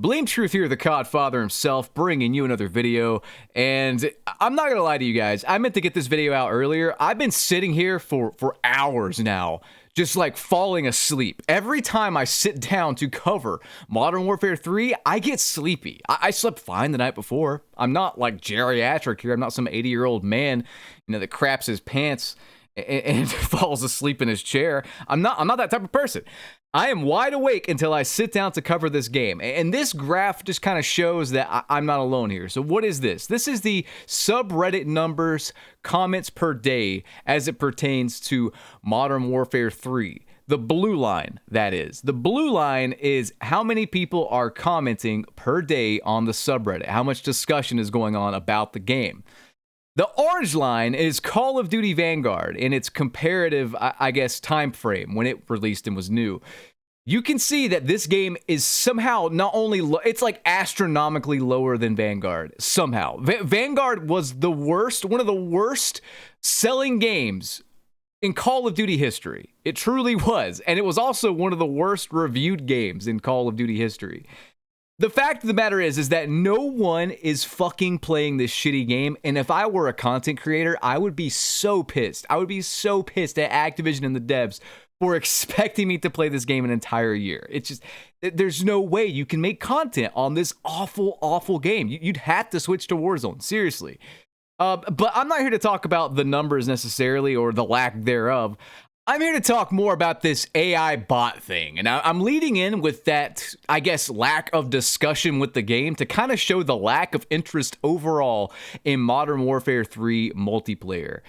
Blame Truth here, the Codfather himself, bringing you another video. And I'm not gonna lie to you guys, I meant to get this video out earlier. I've been sitting here for hours now, just like falling asleep. Every time I sit down to cover Modern Warfare 3, I get sleepy. I slept fine the night before. I'm not like geriatric here. I'm not some 80-year-old man, that craps his pants and falls asleep in his chair. I'm not that type of person. I am wide awake until I sit down to cover this game. And this graph just kind of shows that I'm not alone here. So what is this? This is the subreddit numbers, comments per day as it pertains to Modern Warfare 3. The blue line, that is. The blue line is how many people are commenting per day on the subreddit, how much discussion is going on about the game. The orange line is Call of Duty Vanguard in its comparative, I guess, time frame when it released and was new. You can see that this game is somehow not only, it's like astronomically lower than Vanguard, somehow. Vanguard was the worst, one of the worst selling games in Call of Duty history. It truly was. And it was also one of the worst reviewed games in Call of Duty history. The fact of the matter is that no one is fucking playing this shitty game, and if I were a content creator, I would be so pissed. I would be so pissed at Activision and the devs for expecting me to play this game an entire year. It's just, there's no way you can make content on this awful, awful game. You'd have to switch to Warzone, seriously. But I'm not here to talk about the numbers necessarily, or the lack thereof. I'm here to talk more about this AI bot thing, and I'm leading in with that, I guess, lack of discussion with the game to kind of show the lack of interest overall in Modern Warfare 3 multiplayer.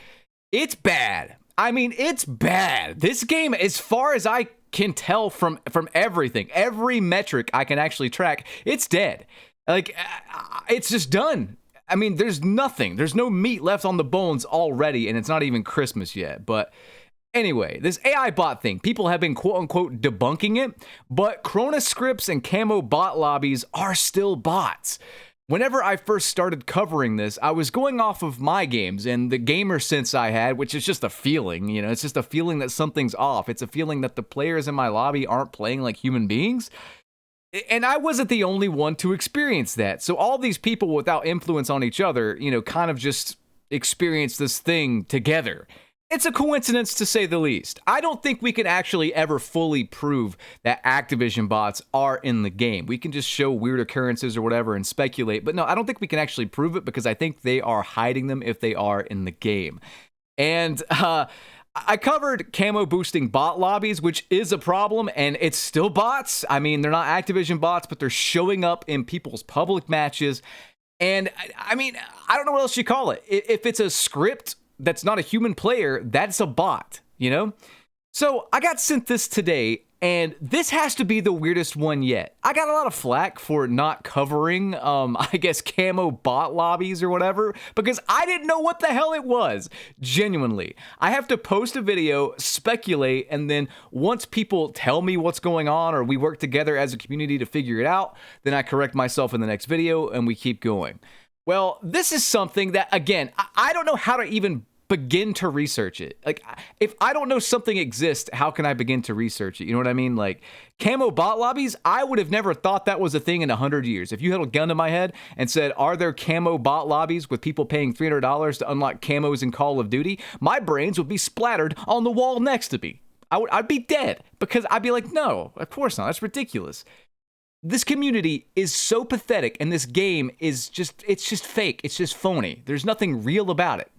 It's bad. I mean, it's bad. This game, as far as I can tell from everything, every metric I can actually track, it's dead. Like, it's just done. I mean, there's nothing. There's no meat left on the bones already, and it's not even Christmas yet, but anyway, this AI bot thing, people have been quote-unquote debunking it, but Cronus scripts and camo bot lobbies are still bots. Whenever I first started covering this, I was going off of my games and the gamer sense I had, which is just a feeling, it's just a feeling that something's off. It's a feeling that the players in my lobby aren't playing like human beings. And I wasn't the only one to experience that. So all these people without influence on each other, kind of just experience this thing together. It's a coincidence, to say the least. I don't think we can actually ever fully prove that Activision bots are in the game. We can just show weird occurrences or whatever and speculate. But no, I don't think we can actually prove it, because I think they are hiding them if they are in the game. And I covered camo boosting bot lobbies, which is a problem, and it's still bots. I mean, they're not Activision bots, but they're showing up in people's public matches. And I mean, I don't know what else you call it. If it's a script that's not a human player, that's a bot, So I got sent this today, and this has to be the weirdest one yet. I got a lot of flack for not covering, I guess, camo bot lobbies or whatever, because I didn't know what the hell it was. Genuinely. I have to post a video, speculate, and then once people tell me what's going on, or we work together as a community to figure it out, then I correct myself in the next video, and we keep going. Well, this is something that, again, I don't know how to even begin to research it. Like, if I don't know something exists, how can I begin to research it? You know what I mean? Like, camo bot lobbies, I would have never thought that was a thing in 100 years. If you had a gun to my head and said, are there camo bot lobbies with people paying $300 to unlock camos in Call of Duty? My brains would be splattered on the wall next to me. I'd be dead, because I'd be like, no, of course not. That's ridiculous. This community is so pathetic, and this game is it's just fake. It's just phony. There's nothing real about it.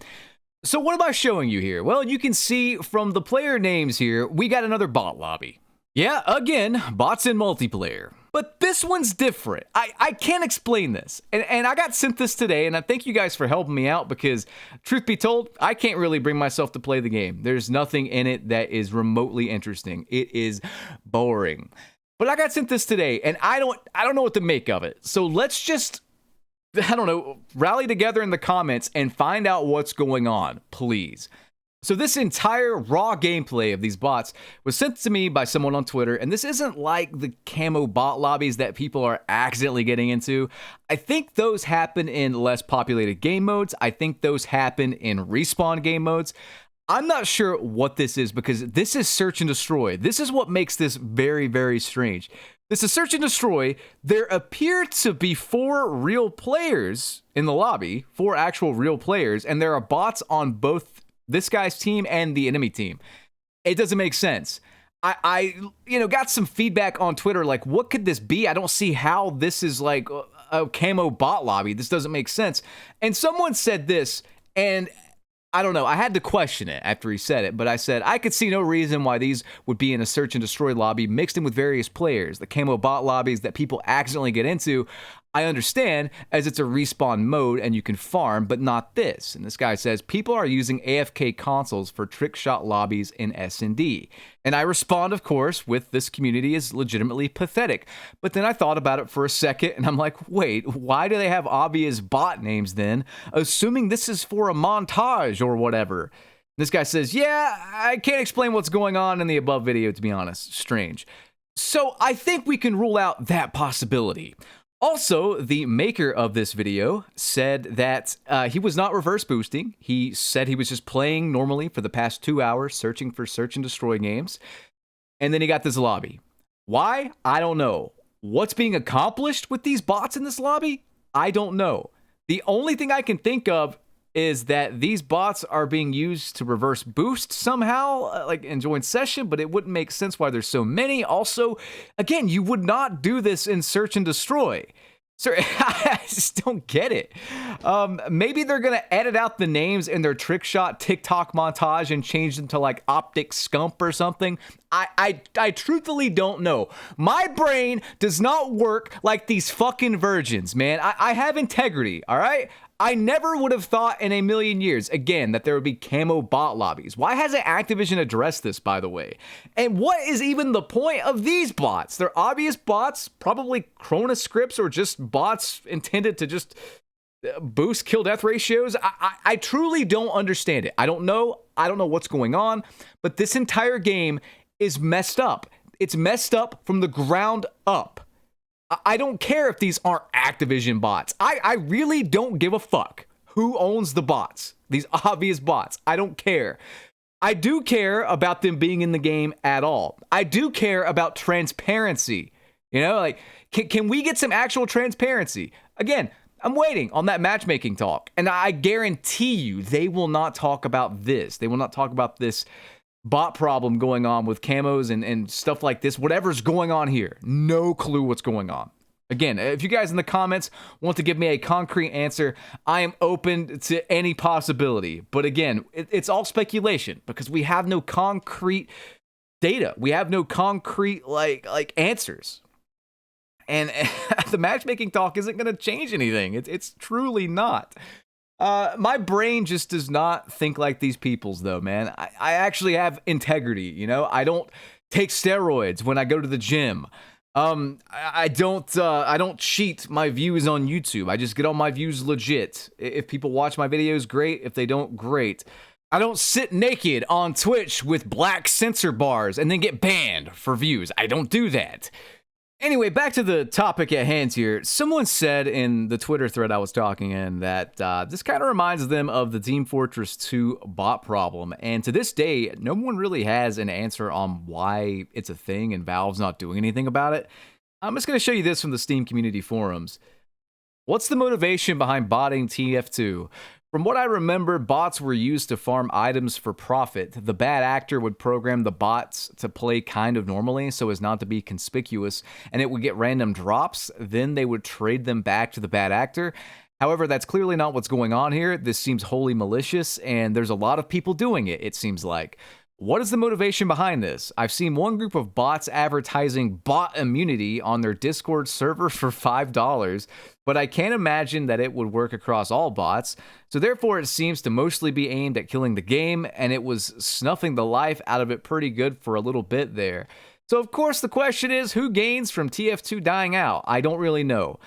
So what am I showing you here? Well, you can see from the player names here, we got another bot lobby. Yeah, again, bots in multiplayer. But this one's different. I can't explain this. And I got sent this today, and I thank you guys for helping me out, because truth be told, I can't really bring myself to play the game. There's nothing in it that is remotely interesting. It is boring. But I got sent this today, and I don't know what to make of it. So let's just, rally together in the comments and find out what's going on, please. So this entire raw gameplay of these bots was sent to me by someone on Twitter, and this isn't like the camo bot lobbies that people are accidentally getting into. I think those happen in less populated game modes. I think those happen in respawn game modes. I'm not sure what this is, because this is search and destroy. This is what makes this very, very strange. This is search and destroy. There appear to be 4 real players in the lobby, 4 actual real players, and there are bots on both this guy's team and the enemy team. It doesn't make sense. I got some feedback on Twitter, like, what could this be? I don't see how this is like a camo bot lobby. This doesn't make sense. And someone said this, and I don't know. I had to question it after he said it, but I said, I could see no reason why these would be in a search and destroy lobby mixed in with various players. The camo bot lobbies that people accidentally get into, I understand, as it's a respawn mode and you can farm, but not this. And this guy says, people are using AFK consoles for trick shot lobbies in S&D. And I respond, of course, with this community is legitimately pathetic. But then I thought about it for a second, and I'm like, wait, why do they have obvious bot names then, assuming this is for a montage or whatever? This guy says, yeah, I can't explain what's going on in the above video, to be honest. Strange. So I think we can rule out that possibility. Also, the maker of this video said that he was not reverse boosting. He said he was just playing normally for the past 2 hours, searching for search and destroy games. And then he got this lobby. Why? I don't know. What's being accomplished with these bots in this lobby? I don't know. The only thing I can think of is that these bots are being used to reverse boost somehow, like in join session, but it wouldn't make sense why there's so many. Also, again, you would not do this in search and destroy. Sir, I just don't get it. Maybe they're going to edit out the names in their trick shot TikTok montage and change them to like Optic Scump or something. I truthfully don't know. My brain does not work like these fucking virgins, man. I have integrity, all right? I never would have thought in a million years, again, that there would be camo bot lobbies. Why hasn't Activision addressed this, by the way? And what is even the point of these bots? They're obvious bots, probably Cronus scripts or just bots intended to just boost kill-death ratios. I truly don't understand it. I don't know what's going on, but this entire game is messed up. It's messed up from the ground up. I don't care if these aren't Activision bots. I really don't give a fuck who owns the bots, these obvious bots. I don't care. I do care about them being in the game at all. I do care about transparency. You know, like, can we get some actual transparency? Again, I'm waiting on that matchmaking talk, and I guarantee you they will not talk about this. They will not talk about this bot problem going on with camos and stuff like this. Whatever's going on here, no clue what's going on. Again, if you guys in the comments want to give me a concrete answer, I am open to any possibility. But again, it's all speculation because we have no concrete data. We have no concrete like answers. And the matchmaking talk isn't going to change anything. It's truly not. My brain just does not think like these people's, though, man. I actually have integrity, you know? I don't take steroids when I go to the gym. I don't cheat my views on YouTube. I just get all my views legit. If people watch my videos, great. If they don't, great. I don't sit naked on Twitch with black censor bars and then get banned for views. I don't do that. Anyway, back to the topic at hand here. Someone said in the Twitter thread I was talking in that this kind of reminds them of the Team Fortress 2 bot problem. And to this day, no one really has an answer on why it's a thing and Valve's not doing anything about it. I'm just going to show you this from the Steam community forums. What's the motivation behind botting TF2? From what I remember, bots were used to farm items for profit. The bad actor would program the bots to play kind of normally so as not to be conspicuous, and it would get random drops. Then they would trade them back to the bad actor. However, that's clearly not what's going on here. This seems wholly malicious, and there's a lot of people doing it, it seems like. What is the motivation behind this? I've seen one group of bots advertising bot immunity on their Discord server for $5, but I can't imagine that it would work across all bots. So therefore, it seems to mostly be aimed at killing the game, and it was snuffing the life out of it pretty good for a little bit there. So of course, the question is, who gains from TF2 dying out? I don't really know.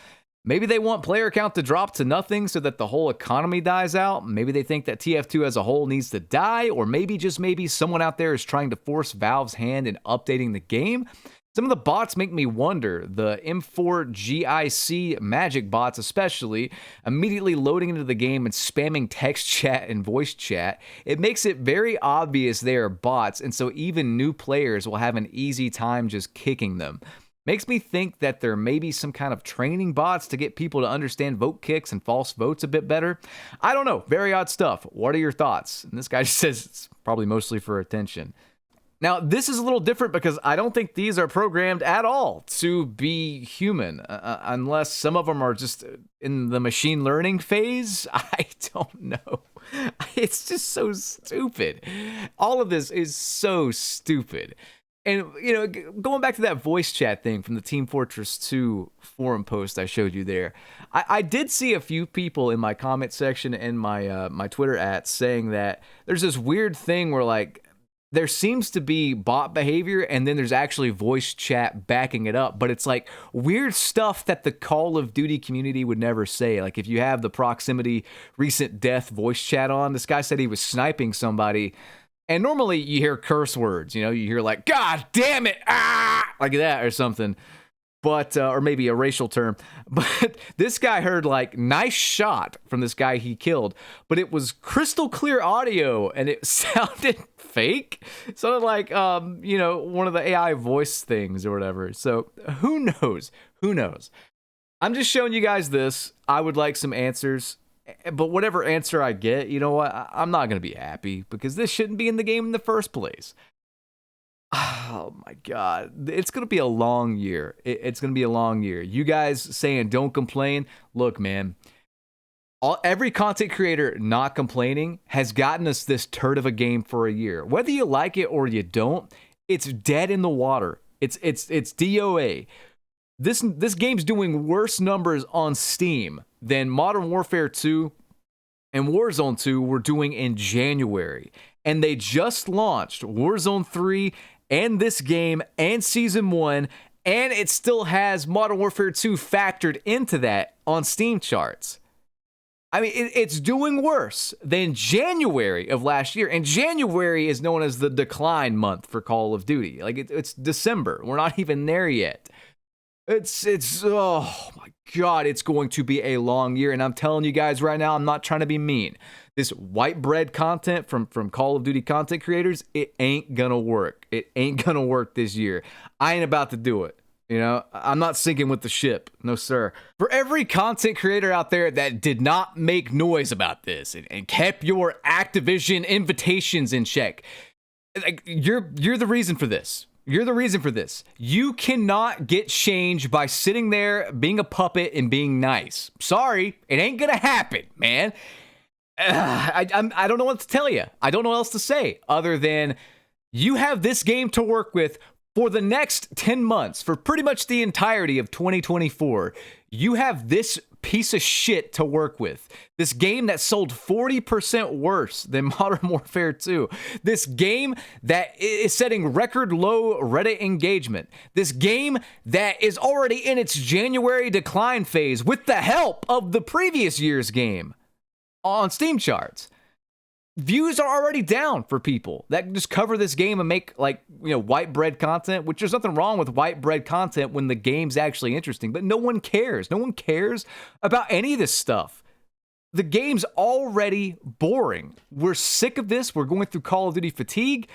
Maybe they want player count to drop to nothing so that the whole economy dies out. Maybe they think that TF2 as a whole needs to die, or maybe just maybe someone out there is trying to force Valve's hand in updating the game. Some of the bots make me wonder. The M4GIC magic bots especially, immediately loading into the game and spamming text chat and voice chat. It makes it very obvious they are bots, and so even new players will have an easy time just kicking them. Makes me think that there may be some kind of training bots to get people to understand vote kicks and false votes a bit better. I don't know. Very odd stuff. What are your thoughts? And this guy just says it's probably mostly for attention. Now, this is a little different because I don't think these are programmed at all to be human, unless some of them are just in the machine learning phase. I don't know. It's just so stupid. All of this is so stupid. And, you know, going back to that voice chat thing from the Team Fortress 2 forum post I showed you there, I did see a few people in my comment section and my Twitter @ saying that there's this weird thing where, like, there seems to be bot behavior and then there's actually voice chat backing it up, but it's like weird stuff that the Call of Duty community would never say. Like if you have the proximity recent death voice chat on, this guy said he was sniping somebody, and normally you hear curse words, you know, you hear like, God damn it, ah, like that or something. But, or maybe a racial term, but this guy heard like nice shot from this guy he killed, but it was crystal clear audio and it sounded fake. It sounded like, you know, one of the AI voice things or whatever. So who knows? Who knows? I'm just showing you guys this. I would like some answers, but whatever answer I get, you know what? I'm not going to be happy because this shouldn't be in the game in the first place. Oh my God. It's going to be a long year. It's going to be a long year. You guys saying don't complain. Look, man, every content creator not complaining has gotten us this turd of a game for a year. Whether you like it or you don't, it's dead in the water. It's DOA. This game's doing worse numbers on Steam than Modern Warfare 2 and Warzone 2 were doing in January. And they just launched Warzone 3 and this game and Season 1, and it still has Modern Warfare 2 factored into that on Steam charts. I mean, it's doing worse than January of last year, and January is known as the decline month for Call of Duty. Like, it's December. We're not even there yet. It's oh my God, it's going to be a long year, and I'm telling you guys right now, I'm not trying to be mean. This white bread content from Call of Duty content creators, it ain't gonna work. It ain't gonna work this year. I ain't about to do it. You know, I'm not sinking with the ship. No, sir. For every content creator out there that did not make noise about this and kept your Activision invitations in check, like, you're the reason for this. You're the reason for this. You cannot get change by sitting there being a puppet and being nice. Sorry, it ain't gonna happen, man. I don't know what to tell you. I don't know what else to say other than you have this game to work with for the next 10 months, for pretty much the entirety of 2024. You have this piece of shit to work with. This game that sold 40% worse than Modern Warfare 2. This game that is setting record low Reddit engagement. This game that is already in its January decline phase with the help of the previous year's game on Steam charts. Views are already down for people that just cover this game and make, like, you know, white bread content, which there's nothing wrong with white bread content when the game's actually interesting, but no one cares. No one cares about any of this stuff. The game's already boring. We're sick of this. We're going through Call of Duty fatigue,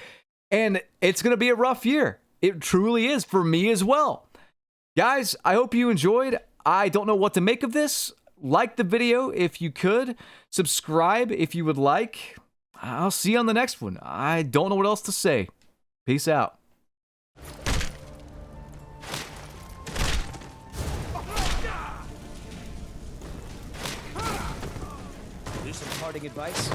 and it's going to be a rough year. It truly is for me as well. Guys, I hope you enjoyed. I don't know what to make of this. Like the video if you could. Subscribe if you would like. I'll see you on the next one. I don't know what else to say. Peace out. Here's some parting advice.